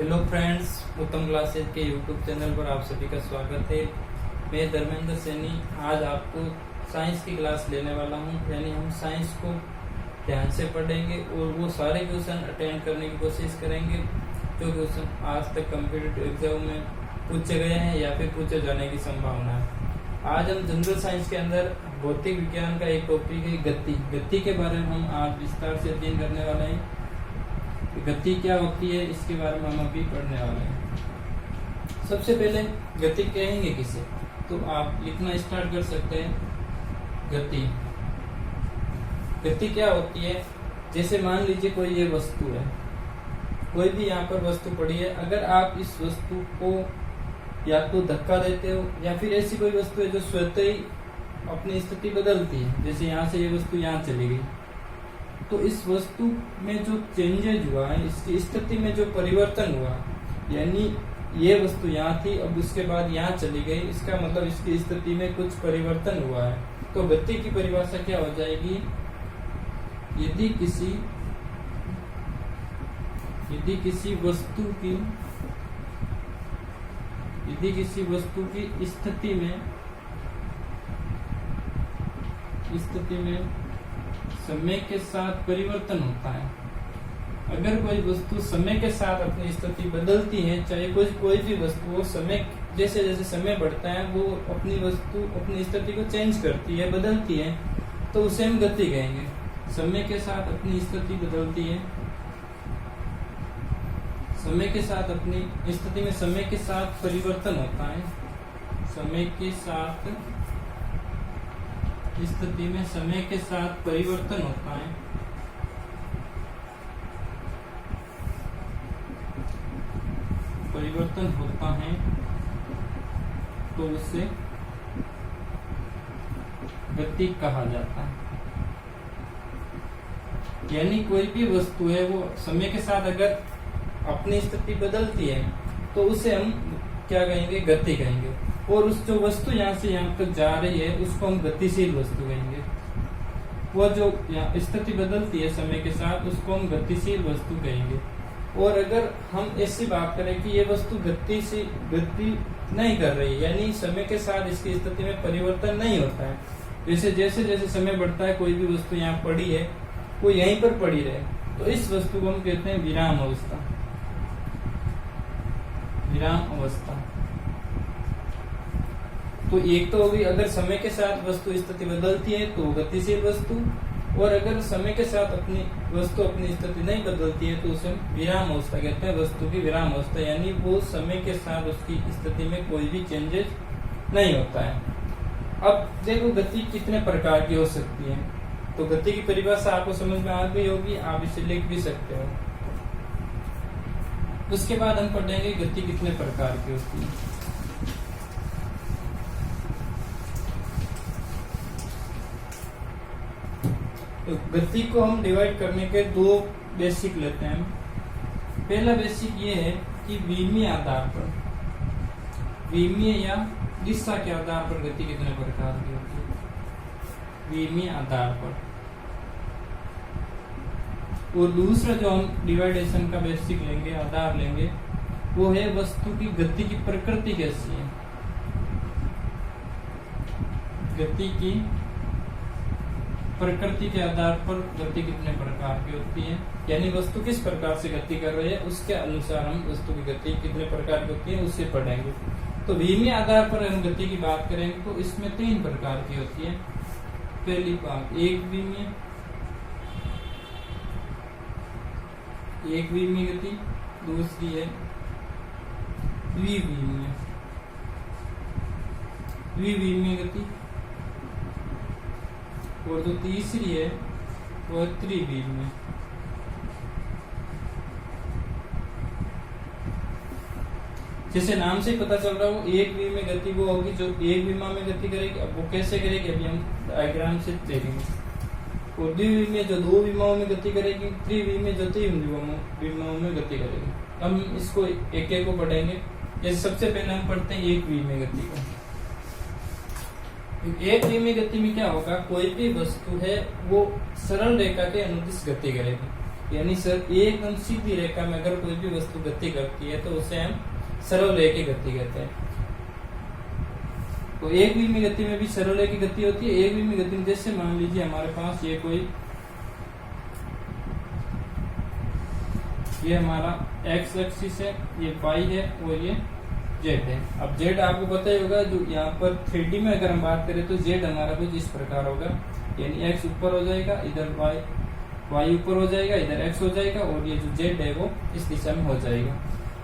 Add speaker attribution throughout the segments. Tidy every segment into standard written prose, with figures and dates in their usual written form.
Speaker 1: Hello friends, उत्तम classes के YouTube channel पर आप सभी का स्वागत है। मैं धर्मेंद्र सैनी आज आपको साइंस की क्लास लेने वाला हूं। यानी हम साइंस को ध्यान से पढ़ेंगे और वो सारे क्वेश्चन अटेंड करने की कोशिश करेंगे जो क्वेश्चन आज तक कॉम्पिटिटिव एग्जाम में पूछे गए हैं या फिर पूछे जाने की संभावना है। आज हम जनरल साइंस के अंदर भौतिक विज्ञान का एक टॉपिक है गति के बारे में हम आज विस्तार से अध्ययन करने वाले हैं। गति क्या होती है इसके बारे में हम अभी पढ़ने वाले हैं। सबसे पहले गति कहेंगे किसे, तो आप लिखना स्टार्ट कर सकते हैं। गति क्या होती है, जैसे मान लीजिए कोई ये वस्तु है, कोई भी यहाँ पर वस्तु पड़ी है। अगर आप इस वस्तु को या तो धक्का देते हो या फिर ऐसी कोई वस्तु है जो स्वतः ही अपनी स्थिति बदलती है, जैसे यहाँ से ये वस्तु यहाँ चली गई, तो इस वस्तु में जो चेंजेज हुआ है, इसकी स्थिति में जो परिवर्तन हुआ, यानी ये वस्तु यहाँ थी अब उसके बाद यहाँ चली गई, इसका मतलब इसकी स्थिति में कुछ परिवर्तन हुआ है। तो गति की परिभाषा क्या हो जाएगी, यदि किसी वस्तु की स्थिति में समय के साथ परिवर्तन होता है। अगर कोई वस्तु समय के साथ अपनी स्थिति बदलती है, चाहे कोई भी वस्तु हो, समय जैसे जैसे समय बढ़ता है वो अपनी स्थिति को चेंज करती है, बदलती है, तो उसे हम गति कहेंगे। समय के साथ अपनी स्थिति बदलती है, समय के साथ अपनी स्थिति में समय के साथ परिवर्तन होता है, समय के साथ स्थिति में समय के साथ परिवर्तन होता है। तो उसे गति कहा जाता है। यानी कोई भी वस्तु है वो समय के साथ अगर अपनी स्थिति बदलती है तो उसे हम क्या कहेंगे, गति कहेंगे। और उस जो वस्तु यहाँ से यहाँ तक जा रही है उसको हम गतिशील वस्तु कहेंगे। वो जो स्थिति बदलती है समय के साथ उसको हम गतिशील वस्तु कहेंगे। और अगर हम ऐसी बात करें कि ये वस्तु गति नहीं कर रही, यानी समय के साथ इसकी स्थिति में परिवर्तन नहीं होता है, जैसे जैसे समय बढ़ता है कोई भी वस्तु यहाँ पड़ी है वो यहीं पर पड़ी रहे, तो इस वस्तु को हम कहते हैं विराम अवस्था। तो एक तो होगी अगर समय के साथ वस्तु स्थिति बदलती है तो गतिशील वस्तु, और अगर समय के साथ वस्तु अपनी स्थिति नहीं बदलती है तो उसे विराम अवस्था कहते हैं। वस्तु की विराम अवस्था यानी वो समय के साथ उसकी स्थिति में कोई भी चेंजेस नहीं होता है। अब देखो गति कितने प्रकार की हो सकती है, तो गति की परिभाषा आपको समझ में आ गई होगी, आप इसे लिख भी सकते हो। उसके बाद हम पढ़ेंगे गति कितने प्रकार की होती है। तो गति को हम डिवाइड करने के दो बेसिक लेते हैं। पहला बेसिक ये है कि विमीय आधार पर, विमीय या दिशा के आधार पर गति कितने प्रकार की होती है, विमीय आधार पर। और दूसरा जो हम डिवाइडेशन का बेसिक लेंगे, आधार लेंगे, वो है वस्तु की गति की प्रकृति कैसी है। गति की प्रकृति के आधार पर गति कितने प्रकार की होती है, यानी वस्तु किस प्रकार से गति कर रही है उसके अनुसार हम वस्तु की गति कितने प्रकार की होती है उससे पढ़ेंगे। तो विमीय आधार पर हम गति की बात करेंगे तो इसमें 3 प्रकार की होती है। पहली बात एक विमीय गति, दूसरी है द्विविमीय गति, और जो तीसरी है वो है त्रिविमीय। जैसे नाम से पता चल रहा हो, एक विमीय गति वो होगी जो एक विमा में गति करेगी। अब वो कैसे करेगी अभी हम डायग्राम से देखेंगे। और द्विविमीय जो 2 विमाओं में गति करेगी, त्रिविमीय जो 3 विमाओं में गति करेगी। हम इसको एक एक को पढ़ेंगे। जैसे सबसे पहले हम पढ़ते हैं एक विमीय गति को। एक विमीय गति में क्या होगा, कोई भी वस्तु है वो सरल रेखा के अनुदिश गति करेगी। यानी सर एकदम सीधी रेखा में अगर कोई भी वस्तु गति करती है तो उसे हम सरल रेखा की गति कहते हैं। तो एक विमी गति में भी सरल रेखा की गति होती है। एक विमी गति में जैसे मान लीजिए हमारे पास ये हमारा x एक्सिस है, ये y है और ये z है। अब z आपको पता ही होगा, जो यहाँ पर 3D में अगर हम बात करें तो z हमारा कुछ इस प्रकार होगा, यानी x ऊपर हो जाएगा, इधर y ऊपर हो जाएगा, इधर x हो जाएगा और ये जो z है वो इस दिशा में हो जाएगा।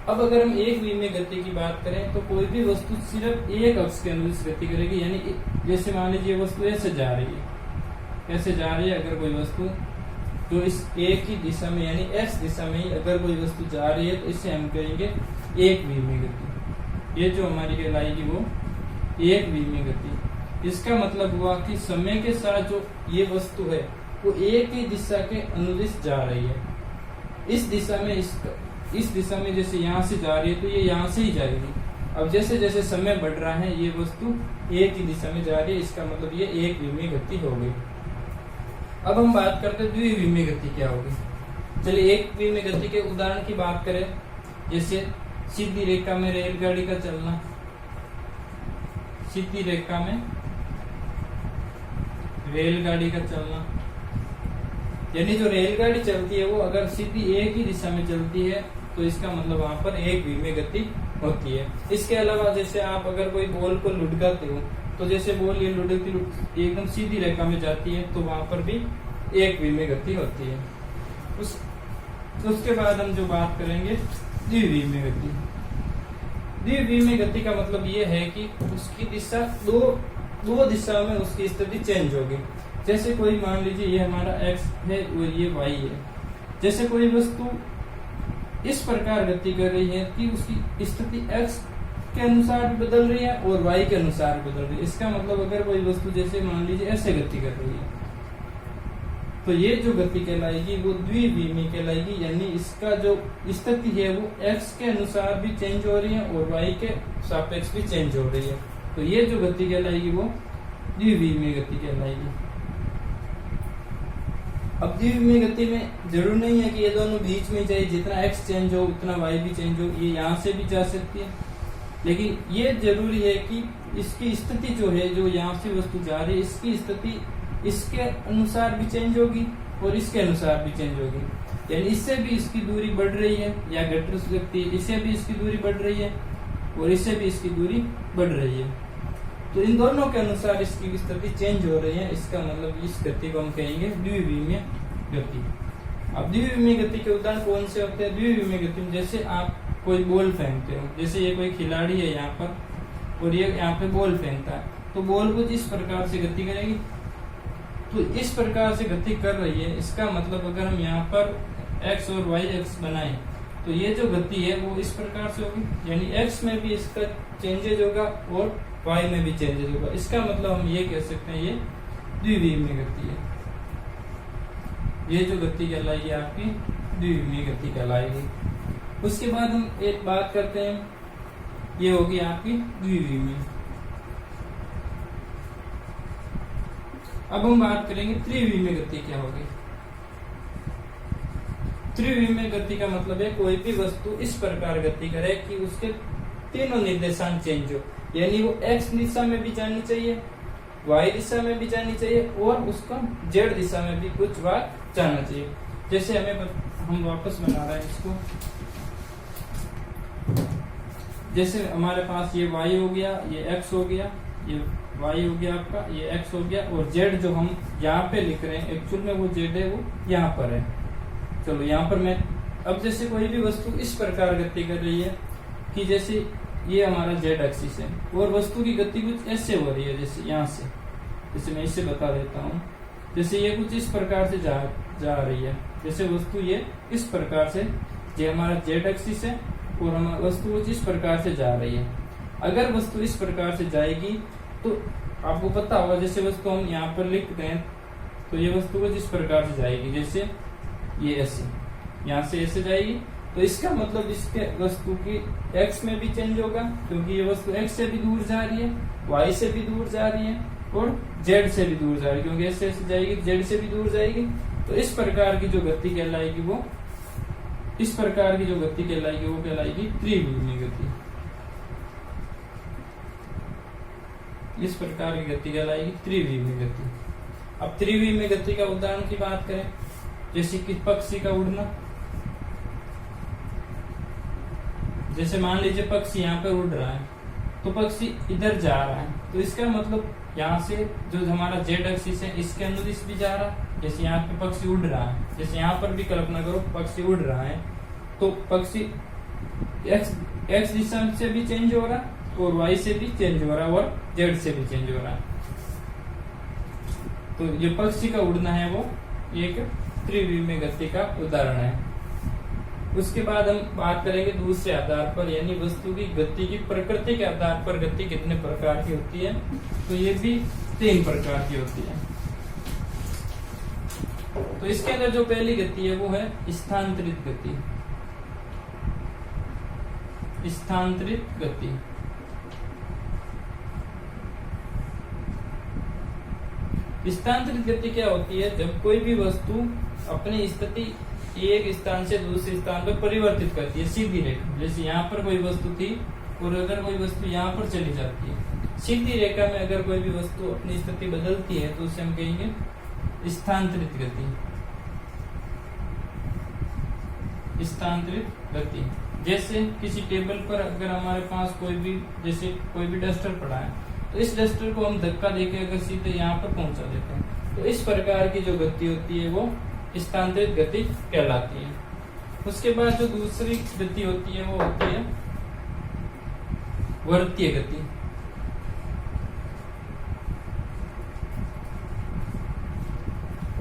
Speaker 1: अब अगर हम एक विमीय गति की बात करें तो कोई भी वस्तु सिर्फ एक अक्ष के अनुरूप गति करेगी, यानी जैसे मान लीजिए वस्तु ऐसे जा रही है, ऐसे जा रही है। अगर कोई वस्तु जो इस एक ही दिशा में यानी x दिशा में ही अगर कोई वस्तु जा रही है तो इसे हम कहेंगे एक विमीय गति। ये जो हमारी कहलाएगी वो एक विमीय गति। इसका मतलब हुआ कि समय के साथ जो ये वस्तु है वो एक ही दिशा के अनुदिश जा रही है। इस दिशा में जैसे यहाँ से जा रही है तो ये यहाँ से ही जाएगी। अब जैसे जैसे समय बढ़ रहा है ये वस्तु एक ही दिशा में जा रही है, इसका मतलब ये एक विमीय गति हो गई। अब हम बात करते हैं द्विविमीय गति क्या होगी। चलिए एक विमीय गति के उदाहरण की बात करें, जैसे सीधी रेखा में रेलगाड़ी का चलना। सीधी रेखा में रेलगाड़ी का चलना, यानी जो रेलगाड़ी चलती है वो अगर सीधी एक ही दिशा में चलती है तो इसका मतलब वहां पर एक विमीय गति होती है। इसके अलावा जैसे आप अगर कोई बॉल को लुढ़काते हो तो जैसे बॉल ये लुढ़कती एकदम सीधी रेखा में जाती है तो वहां पर भी एक विमीय गति होती है। उसके बाद हम जो बात करेंगे द्विविमीय गति। द्विविमीय गति का मतलब ये है कि उसकी दिशा दो दिशा में उसकी स्थिति चेंज होगी। जैसे कोई मान लीजिए ये हमारा x है और ये y है। जैसे कोई वस्तु इस प्रकार गति कर रही है कि उसकी स्थिति x के अनुसार भी बदल रही है और y के अनुसार भी बदल रही है। इसका मतलब अगर कोई वस्तु जैसे मान लीजिए ऐसे गति कर रही है तो ये जो गति कहलाएगी वो द्विविमीय कहलाएगी, यानी इसका जो स्थिति है वो x के अनुसार भी चेंज हो रही है और y के सापेक्ष भी चेंज हो रही है। तो ये जो गति कहलाएगी वो द्विविमीय गति कहलाएगी। अब द्विविमीय गति में जरूर नहीं है कि ये दोनों बीच में चाहिए, जितना x चेंज हो उतना y भी चेंज हो। ये यहाँ से भी जा सकती है, लेकिन ये जरूरी है कि इसकी स्थिति जो है, जो यहाँ से वस्तु जा रही है, इसकी स्थिति इसके अनुसार भी चेंज होगी और इसके अनुसार भी चेंज होगी। यानी इससे भी इसकी दूरी बढ़ रही है या घट सकती है, इससे भी इसकी दूरी बढ़ रही है और इससे भी इसकी दूरी बढ़ रही है। तो इन दोनों के अनुसार इसकी स्थिति चेंज हो रही है। इसका मतलब इस गति को हम कहेंगे द्विविमीय गति। अब द्विविमीय गति के उदाहरण कौन से होते हैं? द्विविमीय गति में जैसे आप कोई बॉल फेंकते हो, जैसे ये कोई खिलाड़ी है यहाँ पर और ये यहाँ पे बॉल फेंकता है, तो बॉल कुछ इस प्रकार से गति करेगी। तो इस प्रकार से गति कर रही है, इसका मतलब अगर हम यहाँ पर x और y एक्स बनाएं तो ये जो गति है वो इस प्रकार से होगी, यानी x में भी इसका चेंजेज होगा और y में भी चेंजेज होगा। इसका मतलब हम ये कह सकते हैं ये द्विविमीय गति है। ये जो गति कहलाएगी आपकी द्विविमीय गति कहलाएगी। उसके बाद हम एक बात करते हैं, ये होगी आपकी द्विविमीय। अब हम बात करेंगे त्रिविमीय गति क्या होगी। त्रिविमीय गति का मतलब है कोई भी वस्तु इस प्रकार गति करे कि उसके तीनों निर्देशांक चेंज हो, यानी वो x दिशा में भी जानी चाहिए, y दिशा में भी जानी चाहिए और उसको z दिशा में भी कुछ बार जाना चाहिए। जैसे हम वापस बना रहे हैं इसको, जैसे हमारे पास ये y हो गया, ये x हो गया, ये y हो गया आपका, ये x हो गया और z जो हम यहाँ पे लिख रहे हैं एक्चुअल में वो z है वो यहाँ पर है। चलो यहाँ पर मैं अब जैसे कोई भी वस्तु इस प्रकार गति कर रही है कि जैसे ये हमारा z एक्सिस है और वस्तु की गति कुछ ऐसे हो रही है, जैसे यहाँ से, जैसे मैं इसे बता देता हूँ। जैसे ये कुछ इस प्रकार से जा रही है, जैसे वस्तु ये इस प्रकार से, ये हमारा z एक्सिस है और हमारा वस्तु कुछ इस प्रकार से जा रही है। अगर वस्तु इस प्रकार से जाएगी तो आपको पता होगा, जैसे वस्तु हम यहाँ पर लिखते हैं तो ये वस्तु कुछ इस प्रकार से जाएगी, जैसे ये ऐसे यहाँ से ऐसे जाएगी। तो इसका मतलब इसके वस्तु की x में भी चेंज होगा क्योंकि ये वस्तु x से भी दूर जा रही है, y से भी दूर जा रही है और z से भी दूर जा रही है, क्योंकि ऐसे ऐसे जाएगी z से भी दूर जाएगी तो इस प्रकार की जो गति कहलाएगी वो कहलाएगी त्रिविमीय गति। इस प्रकार की गति कहलाएगी त्रिविमीय गति। अब त्रिविमीय गति का उदाहरण की बात करें, जैसे कि पक्षी का उड़ना। जैसे मान लीजिए पक्षी यहाँ पर उड़ रहा है, तो पक्षी इधर जा रहा है, तो इसका मतलब यहाँ से जो हमारा जेड एक्सिस है इसके अनुदिश भी जा रहा है। जैसे यहाँ पे पक्षी उड़ रहा है, जैसे यहाँ पर भी कल्पना करो पक्षी उड़ रहा है, तो पक्षी एक्स दिशा से भी चेंज हो रहा है और वाई से भी चेंज हो रहा है और जेड से भी चेंज हो रहा है। तो ये पक्षी का उड़ना है वो एक त्रिविमीय गति का उदाहरण है। उसके बाद हम बात करेंगे दूसरे आधार पर, यानी वस्तु की गति की प्रकृति के आधार पर गति कितने प्रकार की होती है। तो ये भी 3 प्रकार की होती है। तो इसके अंदर जो पहली गति है वो है स्थानांतरित गति। स्थानांतरित गति स्थानांतरित गति क्या होती है? जब कोई भी वस्तु अपनी स्थिति एक स्थान से दूसरे स्थान पर परिवर्तित करती है सीधी रेखा। जैसे यहाँ पर कोई वस्तु थी और अगर कोई वस्तु यहाँ पर चली जाती है, सीधी रेखा में अगर कोई भी वस्तु अपनी स्थिति बदलती है तो उसे हम कहेंगे स्थानांतरित गति। स्थानांतरित गति जैसे किसी टेबल पर अगर हमारे पास कोई भी डस्टर पड़ा है, तो इस डस्टर को हम धक्का देके अगर सीधे यहाँ पर पहुंचा देते हैं, तो इस प्रकार की जो गति होती है वो स्थानांतरित गति कहलाती है। उसके बाद जो दूसरी गति होती है वो होती है वर्तीय गति।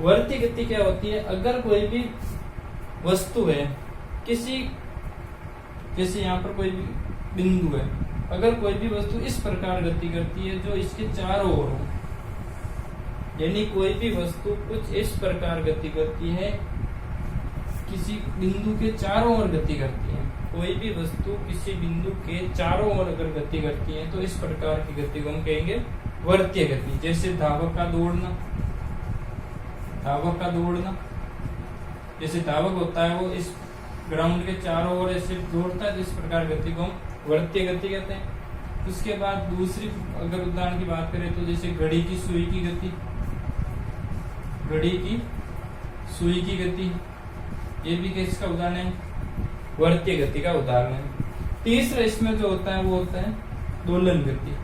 Speaker 1: वर्तीय गति क्या होती है? अगर कोई भी वस्तु है, जैसे यहाँ पर कोई भी बिंदु है, अगर कोई भी वस्तु इस प्रकार गति करती है जो इसके चारों ओर हो, यानी कोई भी वस्तु कुछ इस प्रकार गति करती है, किसी बिंदु के चारों ओर गति करती है, कोई भी वस्तु किसी बिंदु के चारों ओर अगर गति करती है तो इस प्रकार की गति को हम कहेंगे वर्तीय गति। जैसे धावक का दौड़ना, जैसे धावक होता है वो इस ग्राउंड के चारों ओर ऐसे दौड़ता है, तो इस प्रकार गति को हम वर्तीय गति कहते हैं। उसके बाद दूसरी अगर उदाहरण की बात करें तो जैसे घड़ी की सुई की गति, ये भी किसका उदाहरण है? वर्तीय गति का उदाहरण है। तीसरा इसमें जो होता है वो होता है दोलन गति,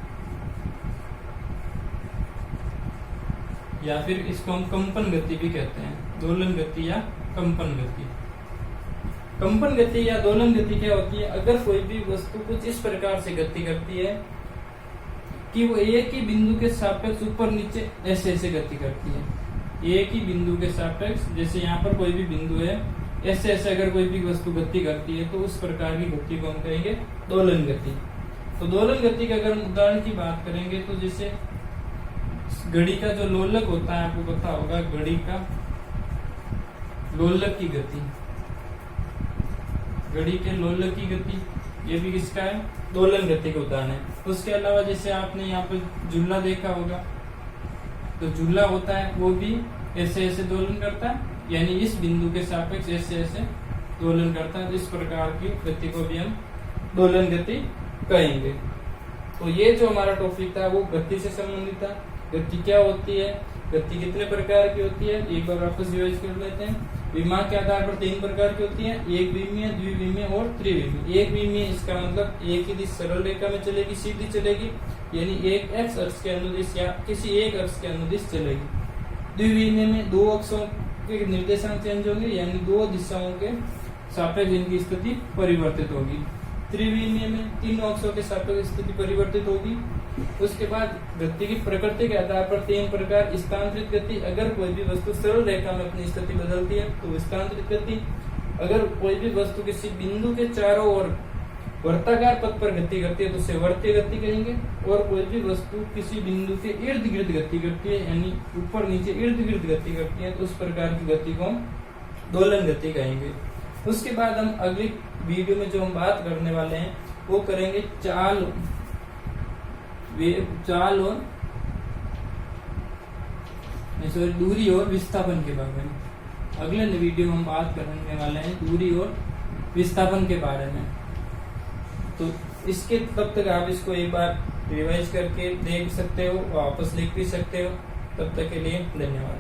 Speaker 1: या फिर इसको हम कंपन गति भी कहते हैं। दोलन गति या कंपन गति। कंपन गति या दोलन गति क्या होती है? अगर कोई भी वस्तु कुछ इस प्रकार से गति करती है कि वो एक ही बिंदु के सापेक्ष ऊपर नीचे ऐसे गति करती है, एक ही बिंदु के सापेक्ष, जैसे यहाँ पर कोई भी बिंदु है, ऐसे अगर कोई भी वस्तु गति करती है तो उस प्रकार की गति को हम कहेंगे दोलन गति। तो दोलन गति का अगर हम उदाहरण की बात करेंगे तो जैसे घड़ी का जो लोलक होता है, आपको पता होगा घड़ी का लोलक की गति, घड़ी के लोलक की गति, ये भी किसका है? दोलन गति का उदाहरण है। उसके अलावा जैसे आपने यहाँ पे झूला देखा होगा, तो झूला होता है वो भी ऐसे दोलन करता है, यानी इस बिंदु के सापेक्ष ऐसे दोलन करता है। तो इस प्रकार की गति को भी हम दोलन गति कहेंगे। तो ये जो हमारा टॉपिक था वो गति से संबंधित था। गति क्या होती है, गति कितने प्रकार की होती है, एक बार वापस रिवाइज कर लेते हैं। विमा के आधार पर 3 प्रकार की होती है, एक विमीय, द्विविमीय और त्रिविमीय। एक विमीय इसका मतलब एक ही दिश सरल रेखा में चलेगी, सीधी चलेगी, यानी एक एक्स अक्ष के अनुदिश या किसी एक अक्ष के अनुदिश चलेगी। द्विविमीय में 2 अक्षों के निर्देशांक चेंज होंगे, यानी 2 दिशाओं के सापेक्ष इनकी स्थिति परिवर्तित होगी। त्रिविमीय में 3 अक्षों के सापेक्ष स्थिति परिवर्तित होगी। उसके बाद गति की प्रकृति के आधार पर 3 प्रकार। स्थानांतरित गति, अगर कोई भी वस्तु सरल रेखा में अपनी स्थिति बदलती है तो स्थानांतरित गति। अगर कोई भी वस्तु किसी बिंदु के चारों ओर वर्ताकार पथ पर गति करती है तो उसे वर्तीय गति कहेंगे। और कोई भी वस्तु किसी बिंदु के इर्द गिर्द गति करती है, यानी ऊपर नीचे इर्द गिर्द गति करती है, तो उस प्रकार की गति को हम दोलन गति कहेंगे। उसके बाद हम अगली वीडियो में जो हम बात करने वाले हैं वो करेंगे चाल और दूरी और विस्थापन के बारे में। अगले वीडियो में हम बात करने वाले हैं दूरी और विस्थापन के बारे में। तो इसके तब तक आप इसको एक बार रिवाइज करके देख सकते हो, वापस लिख भी सकते हो। तब तक के लिए धन्यवाद।